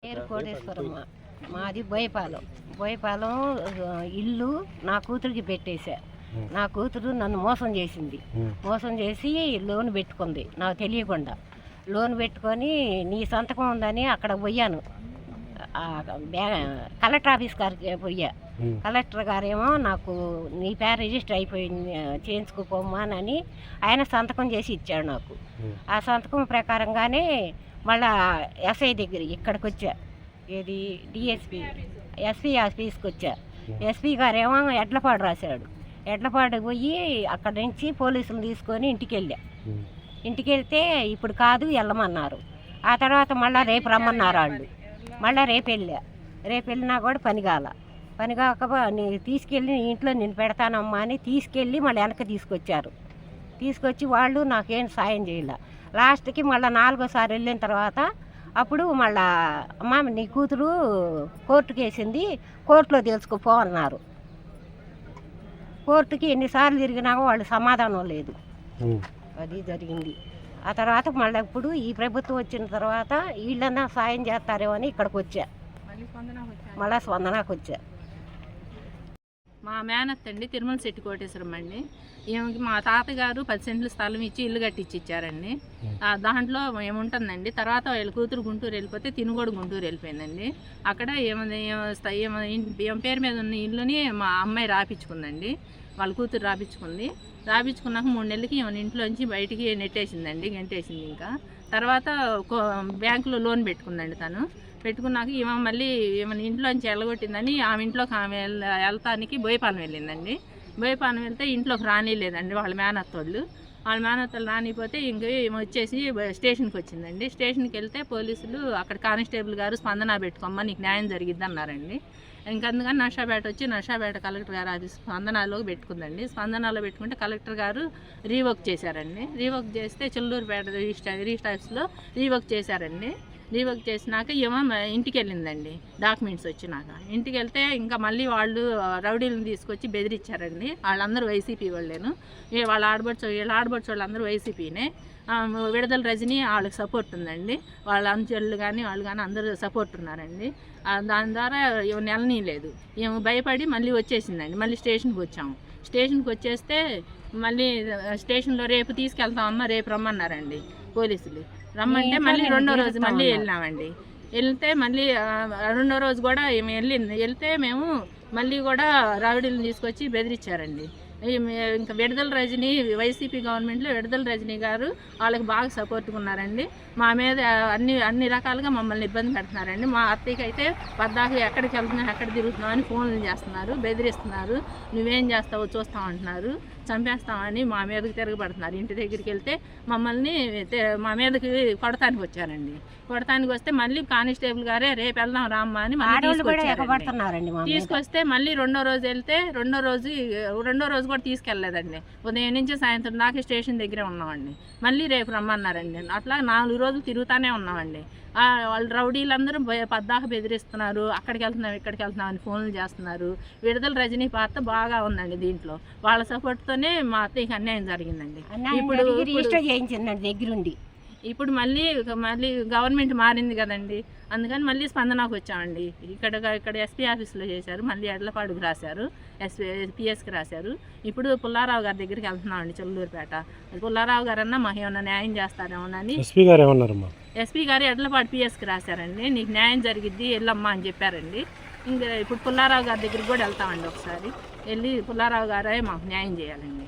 పేరు కోటేశ్వరమ్మ, మాది బోయపాలెం ఇల్లు నా కూతురికి పెట్టేశా. నా కూతురు నన్ను మోసం చేసి లోన్ పెట్టుకుంది, నాకు తెలియకుండా లోన్ పెట్టుకొని నీ సంతకం ఉందని అక్కడ పోయాను. కలెక్టర్ ఆఫీస్ గారికి పోయా. కలెక్టర్ గారేమో నాకు నీ పేరు రిజిస్టర్ అయిపోయింది చేయించుకోపోమ్మా అని ఆయన సంతకం చేసి ఇచ్చాడు నాకు. ఆ సంతకం ప్రకారంగానే మళ్ళా ఎస్ఐ దగ్గర ఇక్కడికి వచ్చా, ఏది ఎస్పీ ఆఫీస్కి వచ్చా. ఎస్పీ గారేమో ఎడ్లపాడు రాశాడు. ఎడ్లపాడుకి పోయి అక్కడి నుంచి పోలీసులు తీసుకొని ఇంటికి వెళ్తే ఇప్పుడు కాదు వెళ్ళమన్నారు. ఆ తర్వాత మళ్ళీ రేపు రమ్మన్నారు వాళ్ళు. మళ్ళీ రేపు వెళ్ళినా కూడా పని కాక తీసుకెళ్ళి ఇంట్లో నేను పెడతానమ్మా అని తీసుకెళ్ళి మళ్ళీ వెనక తీసుకొచ్చి వాళ్ళు నాకేం సాయం చేయలే. లాస్ట్కి మళ్ళీ 4వ వెళ్ళిన తర్వాత అప్పుడు మళ్ళా అమ్మ నీ కూతురు కోర్టుకి వేసింది, కోర్టులో తెలుసుకోపో అన్నారు. కోర్టుకి ఎన్నిసార్లు తిరిగినా వాళ్ళు సమాధానం లేదు. అది జరిగింది. ఆ తర్వాత మళ్ళీ ఇప్పుడు ఈ ప్రభుత్వం వచ్చిన తర్వాత వీళ్ళన్నా సాయం చేస్తారేమో అని ఇక్కడికి వచ్చా, మళ్ళీ స్పందనకు వచ్చా. మా మేనత్త అండి తిరుమల శెట్టి కోటేశ్వరమ్మ అండి. ఈమెకి మా తాతగారు 10 సెంట్లు స్థలం ఇచ్చి ఇల్లు కట్టించి ఇచ్చారండి. దాంట్లో ఏముంటుందండి, తర్వాత వీళ్ళ కూతురు గుంటూరు వెళ్ళిపోతే తిను కూడా గుంటూరు వెళ్ళిపోయిందండి. అక్కడ ఏమ పేరు మీద ఉన్న ఇల్లుని మా అమ్మాయి రాపించుకుందండి, వాళ్ళ కూతురు రాపించుకున్నాక 3 నెలలకి ఏమైనా ఇంట్లోంచి బయటికి నెట్టేసిందండి, గంటేసింది. ఇంకా తర్వాత బ్యాంకులో లోన్ పెట్టుకుందండి. పెట్టుకున్నాక ఈమె మళ్ళీ ఏమైనా ఇంట్లోంచి వెళ్ళగొట్టిందని ఆమె ఇంట్లోకి ఆమె వెళ్తానికి బోయపాలెం వెళ్ళిందండి. బోయపాలెం వెళ్తే ఇంట్లోకి రానిలేదండి వాళ్ళ మేనత్తలు రానిపోతే ఇంక ఏమో వచ్చేసి స్టేషన్కి వచ్చిందండి. స్టేషన్కి వెళ్తే పోలీసులు అక్కడ కానిస్టేబుల్ గారు స్పందన పెట్టుకోమ్మా నీకు న్యాయం జరిగిద్ది అన్నారండి. ఇంకందుకని నర్సాపేట కలెక్టర్ గారు ఆఫీస్ స్పందనలోకి పెట్టుకుందండి. స్పందనలో పెట్టుకుంటే కలెక్టర్ గారు రీవర్క్ చేశారండి. రీవర్క్ చేస్తే చిల్లూరుపేట రిజిస్టర్ ఆఫీస్లో రీవర్క్ చేశారండి. రీవర్క్ చేసినాక ఏమో ఇంటికి వెళ్ళిందండి. డాక్యుమెంట్స్ వచ్చినాక ఇంటికి వెళ్తే ఇంకా మళ్ళీ వాళ్ళు రౌడీలను తీసుకొచ్చి బెదిరించారండి. వాళ్ళందరూ వైసీపీ వాళ్ళేను, వీళ్ళ ఆడబడుచు వాళ్ళందరూ వైసీపీనే. విడుదల రజని వాళ్ళకి సపోర్ట్ ఉందండి, వాళ్ళ అంచెళ్ళు కానీ వాళ్ళు కానీ అందరూ సపోర్ట్ ఉన్నారండి. దాని ద్వారా నెలని లేదు, ఏమో భయపడి మళ్ళీ వచ్చేసిందండి. మళ్ళీ స్టేషన్కి వచ్చేస్తే మళ్ళీ స్టేషన్లో రేపు తీసుకెళ్తామమ్మా రేపు రమ్మన్నారండి పోలీసులు. రమ్మంటే మళ్ళీ 2వ రోజు మళ్ళీ వెళ్ళినామండి. వెళ్తే మళ్ళీ 2వ రోజు కూడా ఏమి వెళ్తే మేము మళ్ళీ కూడా రౌడీలను తీసుకొచ్చి బెదిరించారండి. ఇంకా విడుదల రజని వైసీపీ గవర్నమెంట్లో విడుదల రజని గారు వాళ్ళకి బాగా సపోర్ట్గా ఉన్నారండి. మా మీద అన్ని రకాలుగా మమ్మల్ని ఇబ్బంది పెడుతున్నారండి. మా అత్తయ్యకి అయితే పద్దాక ఎక్కడికి వెళ్తున్నావు ఎక్కడ తిరుగుతున్నావు అని ఫోన్లు చేస్తున్నారు, బెదిరిస్తున్నారు, నువ్వేం చేస్తావో చూస్తామంటున్నారు, చంపేస్తామని మా మీదకి తిరగబడుతున్నారు. ఇంటి దగ్గరికి వెళ్తే మమ్మల్ని మా మీదకి కొడతానికి వచ్చారండి. కొడతానికి వస్తే మళ్ళీ కానిస్టేబుల్ గారే రేపు వెళ్దాం రామ్మా అని తీసుకొస్తే మళ్ళీ 2వ రోజు వెళ్తే 2వ రోజు కూడా తీసుకెళ్ళలేదండి. ఉదయం నుంచి సాయంత్రం దాకా స్టేషన్ దగ్గరే ఉన్నామండి. మళ్ళీ రేపు రమ్మన్నారండి. అట్లా 4 రోజులు తిరుగుతూనే ఉన్నామండి. వాళ్ళు రౌడీలందరూ పద్దాక బెదిరిస్తున్నారు, అక్కడికి వెళ్తున్నాం ఇక్కడికి వెళ్తున్నాం అని ఫోన్లు చేస్తున్నారు. విడుదల రజనీ పాత్ర బాగా ఉందండి దీంట్లో. వాళ్ళ సపోర్ట్తోనే మా అత్తయ్యకి అన్యాయం జరిగిందండి. ఇప్పుడు రిజిస్టర్ చేయించిందండి దగ్గరుండి. ఇప్పుడు మళ్ళీ గవర్నమెంట్ మారింది కదండి, అందుకని మళ్ళీ స్పందనకు వచ్చామండి. ఇక్కడ ఎస్పీ ఆఫీస్లో చేశారు, మళ్ళీ ఎడ్లపాడుకు రాశారు, పిఎస్కి రాశారు. ఇప్పుడు పుల్లారావు గారి దగ్గరికి వెళ్తున్నామండి చిల్లూరుపేట. పుల్లారావు గారన్నా మాకు ఏమన్నా న్యాయం చేస్తారేమోనని ఎస్పీ గారు ఎడ్లపాడు పిఎస్కి రాశారండి. నీకు న్యాయం జరిగిద్ది వెళ్ళమ్మా అని చెప్పారండి. ఇంకా ఇప్పుడు పుల్లారావు గారి దగ్గరికి కూడా వెళ్తామండి. ఒకసారి వెళ్ళి పుల్లారావు గారే మాకు న్యాయం చేయాలండి.